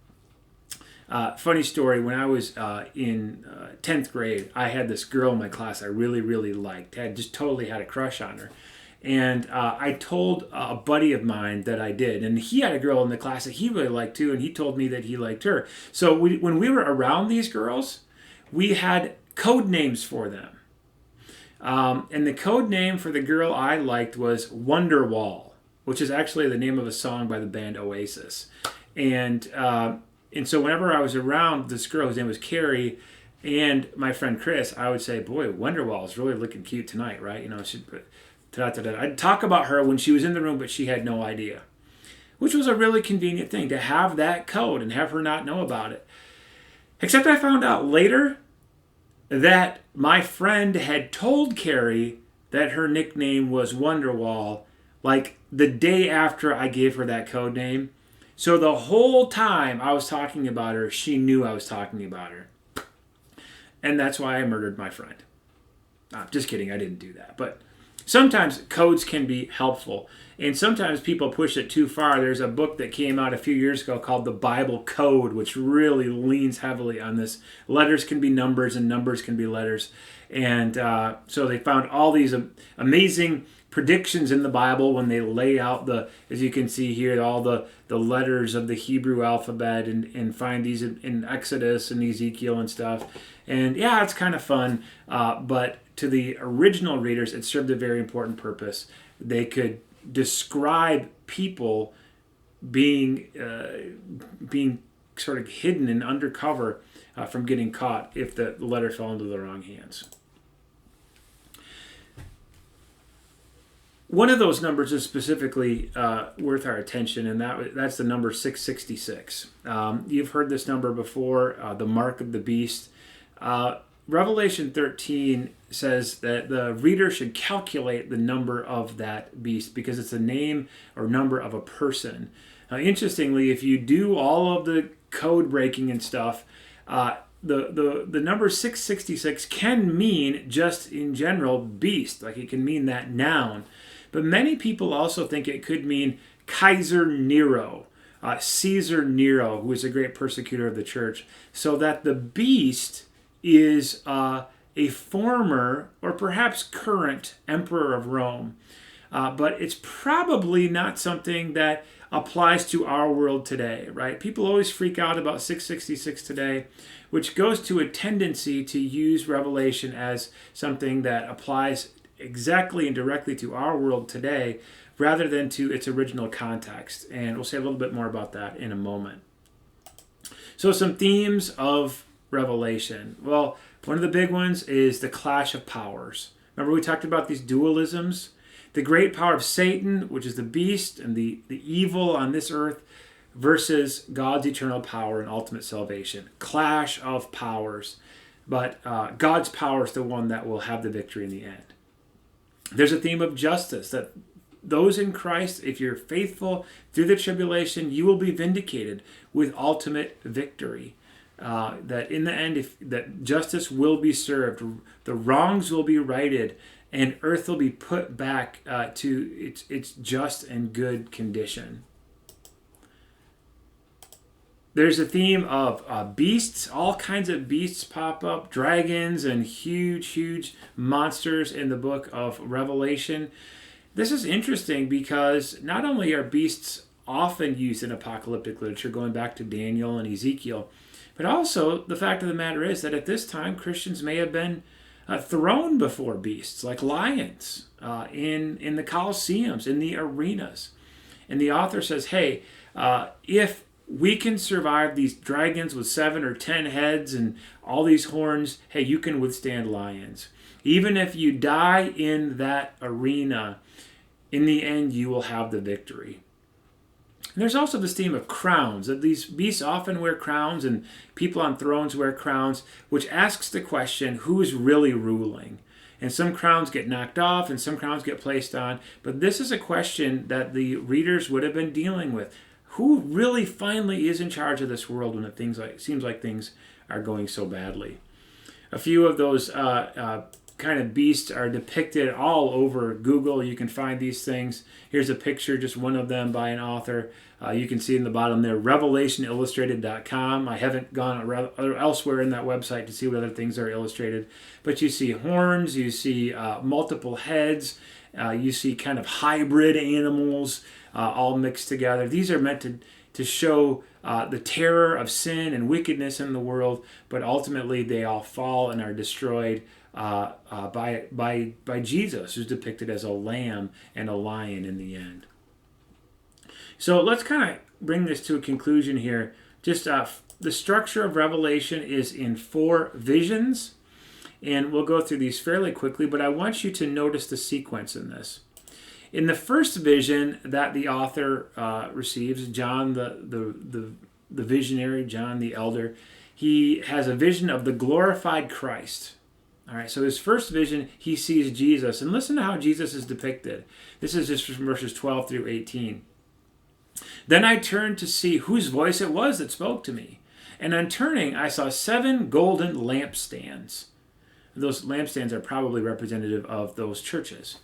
Funny story, when I was in 10th grade, I had this girl in my class I really, really liked. I just totally had a crush on her. And I told a buddy of mine that I did. And he had a girl in the class that he really liked too, and he told me that he liked her. So when we were around these girls, we had code names for them. And the code name for the girl I liked was Wonderwall, which is actually the name of a song by the band Oasis. And so whenever I was around this girl, whose name was Carrie, and my friend Chris, I would say, boy, Wonderwall is really looking cute tonight, right? You know, I'd talk about her when she was in the room, but she had no idea, which was a really convenient thing to have that code and have her not know about it. Except I found out later that my friend had told Carrie that her nickname was Wonderwall, like the day after I gave her that code name. So the whole time I was talking about her, she knew I was talking about her. And that's why I murdered my friend. Just kidding, I didn't do that. But sometimes codes can be helpful. And sometimes people push it too far. There's a book that came out a few years ago called The Bible Code, which really leans heavily on this. Letters can be numbers and numbers can be letters. And so they found all these amazing predictions in the Bible when they lay out as you can see here, all the letters of the Hebrew alphabet and find these in Exodus and Ezekiel and stuff. And yeah, it's kind of fun, but to the original readers, it served a very important purpose. They could describe people being sort of hidden and undercover from getting caught if the letter fell into the wrong hands. One of those numbers is specifically worth our attention, and that's the number 666. You've heard this number before, the mark of the beast. Revelation 13 says that the reader should calculate the number of that beast because it's a name or number of a person. Interestingly, if you do all of the code breaking and stuff, the number 666 can mean just in general beast, like it can mean that noun. But many people also think it could mean Kaiser Nero, Caesar Nero, who was a great persecutor of the church, so that the beast is a former or perhaps current emperor of Rome. But it's probably not something that applies to our world today, right? People always freak out about 666 today, which goes to a tendency to use Revelation as something that applies exactly and directly to our world today rather than to its original context. And we'll say a little bit more about that in a moment. So some themes of Revelation. Well, one of the big ones is the clash of powers. Remember we talked about these dualisms? The great power of Satan, which is the beast and the evil on this earth, versus God's eternal power and ultimate salvation. Clash of powers. But God's power is the one that will have the victory in the end. There's a theme of justice, that those in Christ, if you're faithful through the tribulation, you will be vindicated with ultimate victory. That in the end, that justice will be served, the wrongs will be righted, and earth will be put back to its just and good condition. There's a theme of beasts. All kinds of beasts pop up, dragons and huge monsters in the book of Revelation. This is interesting because not only are beasts often used in apocalyptic literature, going back to Daniel and Ezekiel, but also the fact of the matter is that at this time Christians may have been thrown before beasts like lions in the Colosseums, in the arenas. And the author says, hey, if we can survive these dragons with 7 or 10 heads and all these horns, hey, you can withstand lions. Even if you die in that arena, in the end you will have the victory. And there's also this theme of crowns, that these beasts often wear crowns and people on thrones wear crowns, which asks the question, who's really ruling? And some crowns get knocked off and some crowns get placed on. But this is a question that the readers would have been dealing with. Who really finally is in charge of this world when it seems like things are going so badly? A few of those kind of beasts are depicted all over Google. You can find these things. Here's a picture, just one of them by an author. You can see in the bottom there, revelationillustrated.com. I haven't gone elsewhere in that website to see what other things are illustrated. But you see horns, you see multiple heads, you see kind of hybrid animals all mixed together. These are meant to show the terror of sin and wickedness in the world, but ultimately they all fall and are destroyed by Jesus, who's depicted as a lamb and a lion in the end. So let's kind of bring this to a conclusion here. Just the structure of Revelation is in 4 visions, and we'll go through these fairly quickly, but I want you to notice the sequence in this. In the first vision that the author receives, John the visionary, John the elder, he has a vision of the glorified Christ. All right, so his first vision, he sees Jesus. And listen to how Jesus is depicted. This is just from verses 12 through 18. Then I turned to see whose voice it was that spoke to me. And on turning, I saw 7 golden lampstands. Those lampstands are probably representative of those churches.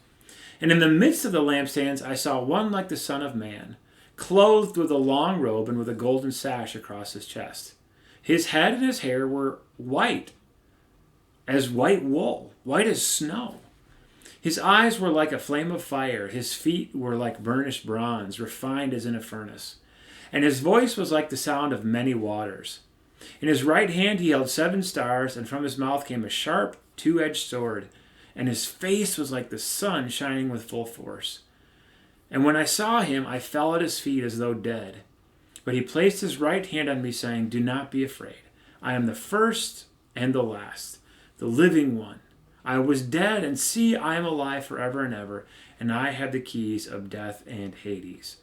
And in the midst of the lampstands, I saw one like the Son of Man, clothed with a long robe and with a golden sash across his chest. His head and his hair were white, as white wool, white as snow. His eyes were like a flame of fire. His feet were like burnished bronze, refined as in a furnace. And his voice was like the sound of many waters. In his right hand he held 7 stars, and from his mouth came a sharp, 2-edged sword. And his face was like the sun shining with full force. And when I saw him, I fell at his feet as though dead. But he placed his right hand on me, saying, "Do not be afraid. I am the first and the last, the living one. I was dead, and see, I am alive forever and ever, and I have the keys of death and Hades."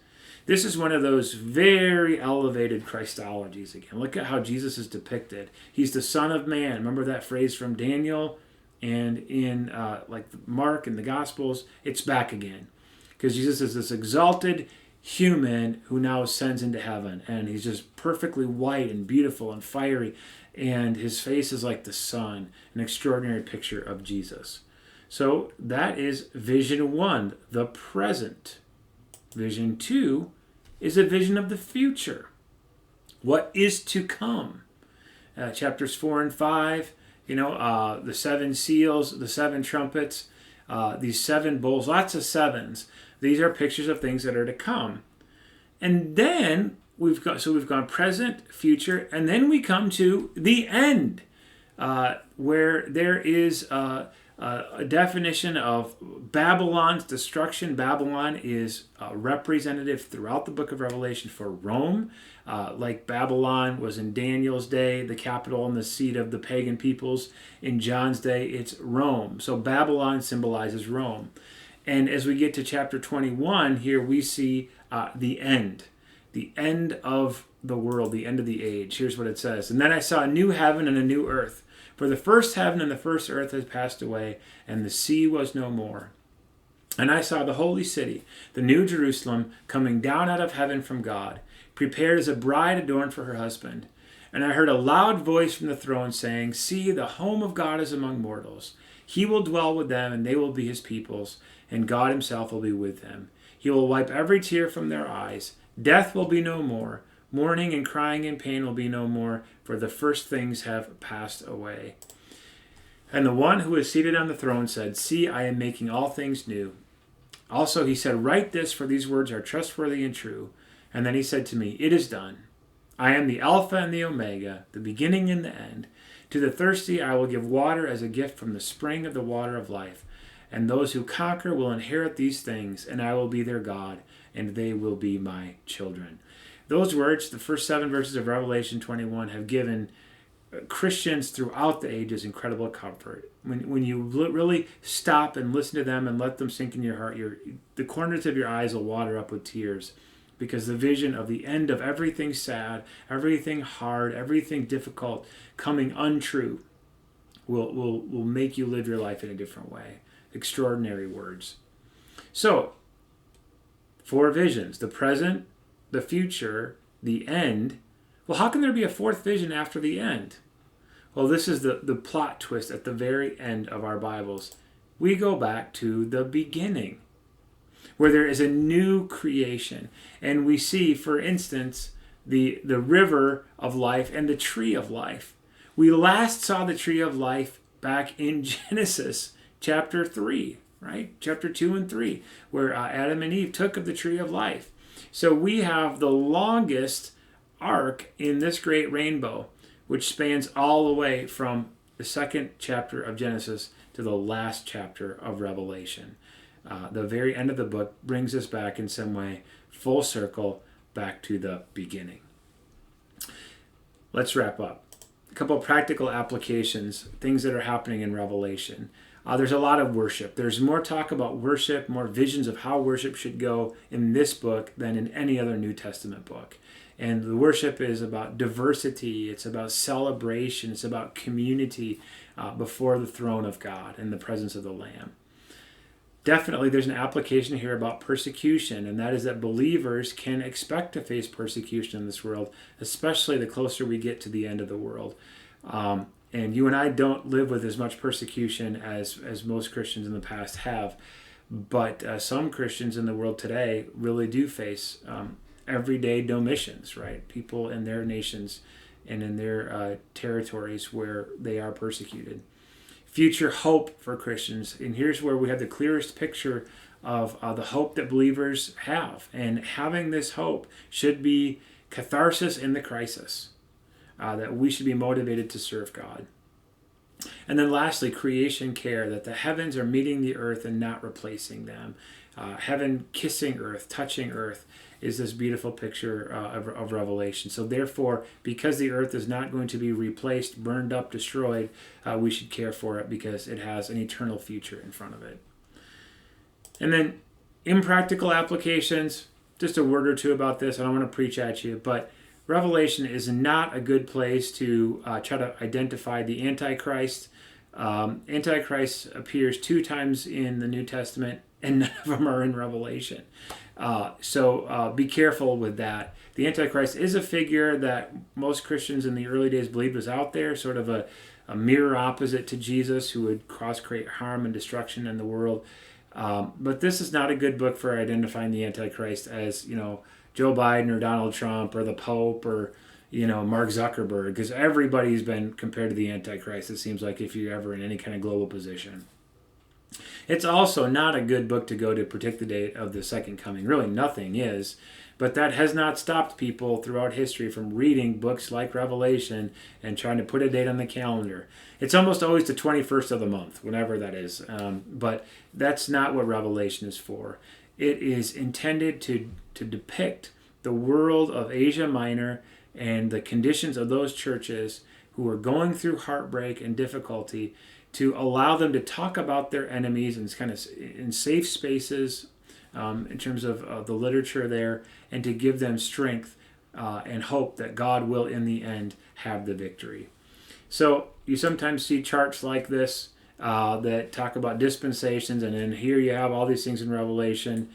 This is one of those very elevated Christologies again. Look at how Jesus is depicted. He's the Son of Man. Remember that phrase from Daniel? And in like Mark and the Gospels, it's back again. Because Jesus is this exalted human who now ascends into heaven. And he's just perfectly white and beautiful and fiery. And his face is like the sun, an extraordinary picture of Jesus. So that is vision 1, the present. Vision 2 is a vision of the future. What is to come? Chapters 4 and 5, the 7 seals, the 7 trumpets, these 7 bowls, lots of 7s. These are pictures of things that are to come. And then we've gone present, future, and then we come to the end, where there is a definition of Babylon's destruction. Babylon is representative throughout the book of Revelation for Rome. Like Babylon was in Daniel's day, the capital and the seat of the pagan peoples. In John's day, it's Rome. So Babylon symbolizes Rome. And as we get to chapter 21, here we see the end of the world, the end of the age. Here's what it says. "And then I saw a new heaven and a new earth. For the first heaven and the first earth has passed away, and the sea was no more. And I saw the holy city, the new Jerusalem, coming down out of heaven from God, prepared as a bride adorned for her husband. And I heard a loud voice from the throne saying, 'See, the home of God is among mortals. He will dwell with them, and they will be his peoples, and God himself will be with them. He will wipe every tear from their eyes. Death will be no more. Mourning and crying and pain will be no more, for the first things have passed away.' And the one who is seated on the throne said, 'See, I am making all things new.' Also he said, 'Write this, for these words are trustworthy and true.' And then he said to me, 'It is done. I am the Alpha and the Omega, the beginning and the end. To the thirsty I will give water as a gift from the spring of the water of life. And those who conquer will inherit these things, and I will be their God, and they will be my children.'" Those words, the first 7 verses of Revelation 21, have given Christians throughout the ages incredible comfort. When you really stop and listen to them and let them sink in your heart, the corners of your eyes will water up with tears, because the vision of the end of everything sad, everything hard, everything difficult coming untrue will make you live your life in a different way. Extraordinary words. So, 4 visions: the present, the future, the end. Well, how can there be a 4th vision after the end? Well, this is the plot twist at the very end of our Bibles. We go back to the beginning, where there is a new creation. And we see, for instance, the river of life and the tree of life. We last saw the tree of life back in Genesis chapter 3, right? Chapter 2 and 3, where Adam and Eve took of the tree of life. So we have the longest arc in this great rainbow, which spans all the way from the 2nd chapter of Genesis to the last chapter of Revelation. The very end of the book brings us back in some way, full circle, back to the beginning. Let's wrap up. A couple of practical applications, things that are happening in Revelation. There's a lot of worship. There's more talk about worship, more visions of how worship should go in this book than in any other New Testament book. And the worship is about diversity, it's about celebration, it's about community before the throne of God in the presence of the Lamb. Definitely there's an application here about persecution, and that is that believers can expect to face persecution in this world, especially the closer we get to the end of the world. And you and I don't live with as much persecution as most Christians in the past have, but some Christians in the world today really do face everyday Domitians, right? People in their nations and in their territories where they are persecuted. Future hope for Christians, and here's where we have the clearest picture of the hope that believers have. And having this hope should be catharsis in the crisis, that we should be motivated to serve God. And then lastly, creation care, that the heavens are meeting the earth and not replacing them. Heaven kissing earth, touching earth, is this beautiful picture of Revelation. So therefore, because the earth is not going to be replaced, burned up, destroyed, we should care for it because it has an eternal future in front of it. And then impractical applications, just a word or two about this. I don't want to preach at you, but Revelation is not a good place to try to identify the Antichrist. Antichrist appears 2 times in the New Testament, and none of them are in Revelation. So be careful with that. The Antichrist is a figure that most Christians in the early days believed was out there, sort of a mirror opposite to Jesus, who would cause great harm and destruction in the world. But this is not a good book for identifying the Antichrist as, Joe Biden or Donald Trump or the Pope or, Mark Zuckerberg, because everybody's been compared to the Antichrist, it seems like, if you're ever in any kind of global position. It's also not a good book to go to predict the date of the second coming. Really, nothing is. But that has not stopped people throughout history from reading books like Revelation and trying to put a date on the calendar. It's almost always the 21st of the month, whenever that is. But that's not what Revelation is for. It is intended to depict the world of Asia Minor and the conditions of those churches who are going through heartbreak and difficulty, to allow them to talk about their enemies in kind of in safe spaces in terms of the literature there, and to give them strength and hope that God will in the end have the victory. So you sometimes see charts like this that talk about dispensations, and then here you have all these things in Revelation.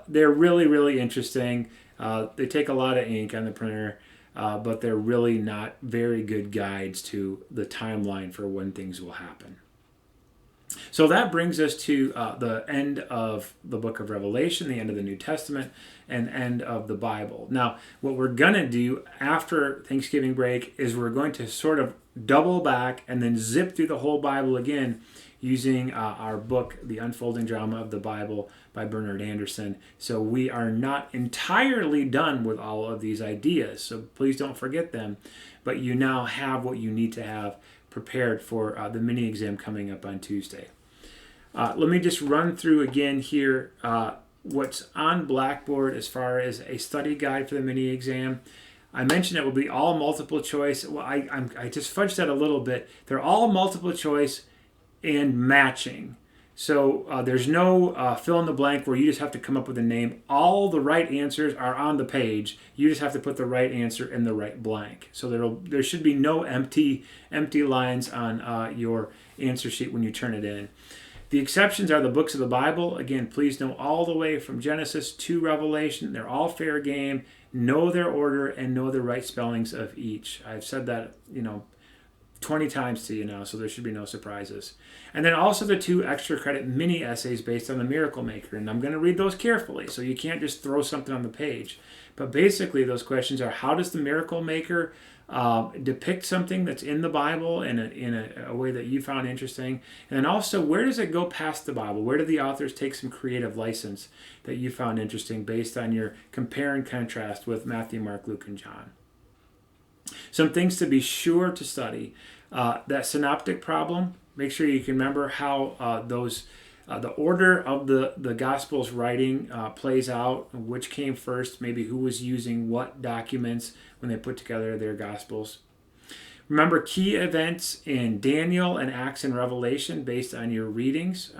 They're really, really interesting. They take a lot of ink on the printer, but they're really not very good guides to the timeline for when things will happen. So that brings us to the end of the book of Revelation, the end of the New Testament, and end of the Bible. Now, what we're going to do after Thanksgiving break is we're going to sort of double back and then zip through the whole Bible again using our book, The Unfolding Drama of the Bible by Bernard Anderson. So we are not entirely done with all of these ideas, so please don't forget them. But you now have what you need to have prepared for the mini exam coming up on Tuesday. Let me just run through again here what's on Blackboard as far as a study guide for the mini exam. I mentioned it will be all multiple choice. Well, I just fudged that a little bit. They're all multiple choice and matching. So there's no fill in the blank where you just have to come up with a name. All the right answers are on the page. You just have to put the right answer in the right blank. So there should be no empty lines on your answer sheet when you turn it in. The exceptions are the books of the Bible. Again, please know all the way from Genesis to Revelation. They're all fair game. Know their order and know the right spellings of each. I've said that, 20 times to you now, so there should be no surprises. And then also the 2 extra credit mini essays based on the Miracle Maker. And I'm going to read those carefully, so you can't just throw something on the page. But basically, those questions are, how does the Miracle Maker depict something that's in the Bible in a way that you found interesting? And then also, where does it go past the Bible? Where do the authors take some creative license that you found interesting based on your compare and contrast with Matthew, Mark, Luke, and John? Some things to be sure to study. That synoptic problem, make sure you can remember how the order of the Gospels writing plays out, which came first, maybe who was using what documents when they put together their Gospels. Remember key events in Daniel and Acts and Revelation based on your readings.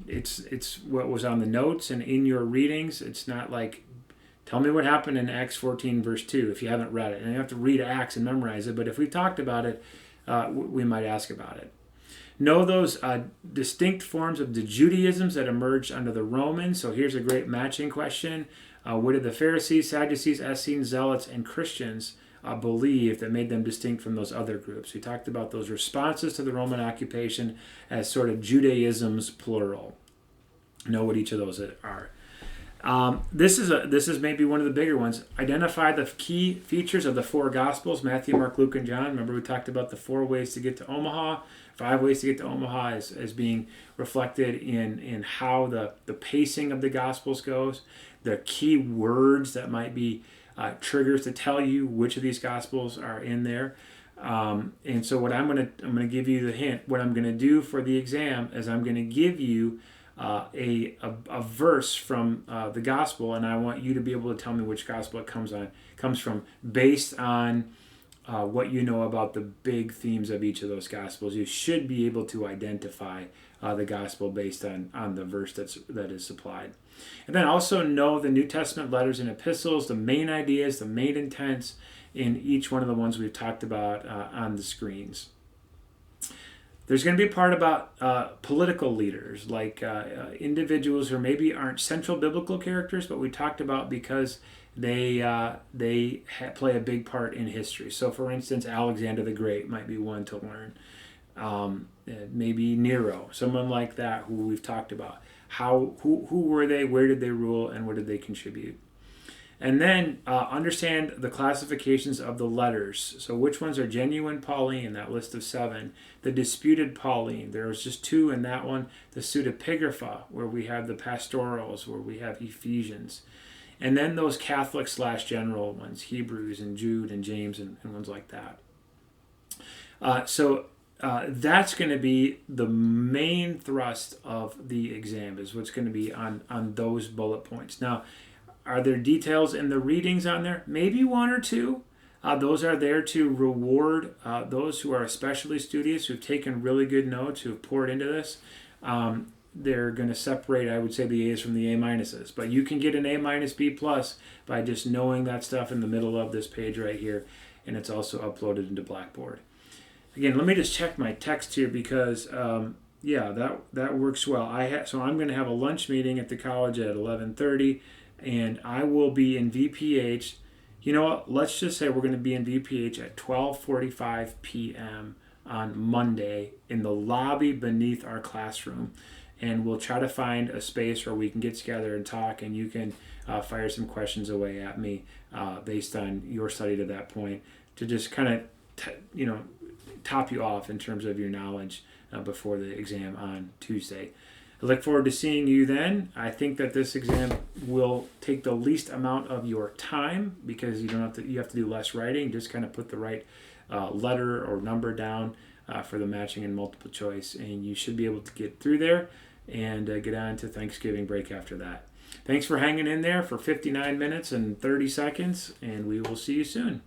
It's what was on the notes and in your readings. It's not like, tell me what happened in Acts 14 verse 2 if you haven't read it. And you have to read Acts and memorize it. But if we talked about it, we might ask about it. Know those distinct forms of the Judaisms that emerged under the Romans. So here's a great matching question. What did the Pharisees, Sadducees, Essenes, Zealots, and Christians believe that made them distinct from those other groups? We talked about those responses to the Roman occupation as sort of Judaisms plural. Know what each of those are. This is maybe one of the bigger ones. Identify the key features of the 4 Gospels, Matthew, Mark, Luke, and John. Remember we talked about the 4 ways to get to Omaha. 5 ways to get to Omaha as being reflected in how the pacing of the Gospels goes. The key words that might be triggers to tell you which of these Gospels are in there. And so what I'm gonna give you the hint. What I'm gonna do for the exam is I'm gonna give you a verse from the Gospel, and I want you to be able to tell me which Gospel it comes from based on what you know about the big themes of each of those Gospels. You should be able to identify the Gospel based on the verse that is supplied. And then also know the New Testament letters and epistles, the main ideas, the main intents in each one of the ones we've talked about on the screens. There's going to be a part about political leaders, like individuals who maybe aren't central biblical characters, but we talked about because they play a big part in history. So, for instance, Alexander the Great might be one to learn. Maybe Nero, someone like that who we've talked about. Who were they? Where did they rule? And what did they contribute? And then understand the classifications of the letters. So which ones are genuine Pauline, that list of 7. The disputed Pauline, there was just 2 in that one. The pseudepigrapha, where we have the pastorals, where we have Ephesians. And then those Catholic/general ones, Hebrews and Jude and James and ones like that. So that's going to be the main thrust of the exam, is what's going to be on those bullet points. Now, are there details in the readings on there? Maybe 1 or 2. Those are there to reward those who are especially studious, who've taken really good notes, who've poured into this. They're going to separate, I would say, the A's from the A minuses. But you can get an A- B+ by just knowing that stuff in the middle of this page right here. And it's also uploaded into Blackboard. Again, let me just check my text here because, that works well. So I'm going to have a lunch meeting at the college at 11:30. And I will be in VPH. You know what? Let's just say we're going to be in VPH at 12:45 p.m. on Monday in the lobby beneath our classroom. And we'll try to find a space where we can get together and talk, and you can fire some questions away at me based on your study to that point to just kind of, top you off in terms of your knowledge before the exam on Tuesday. I look forward to seeing you then. I think that this exam will take the least amount of your time because you have to do less writing. Just kind of put the right letter or number down for the matching and multiple choice, and you should be able to get through there and get on to Thanksgiving break after that. Thanks for hanging in there for 59 minutes and 30 seconds, and we will see you soon.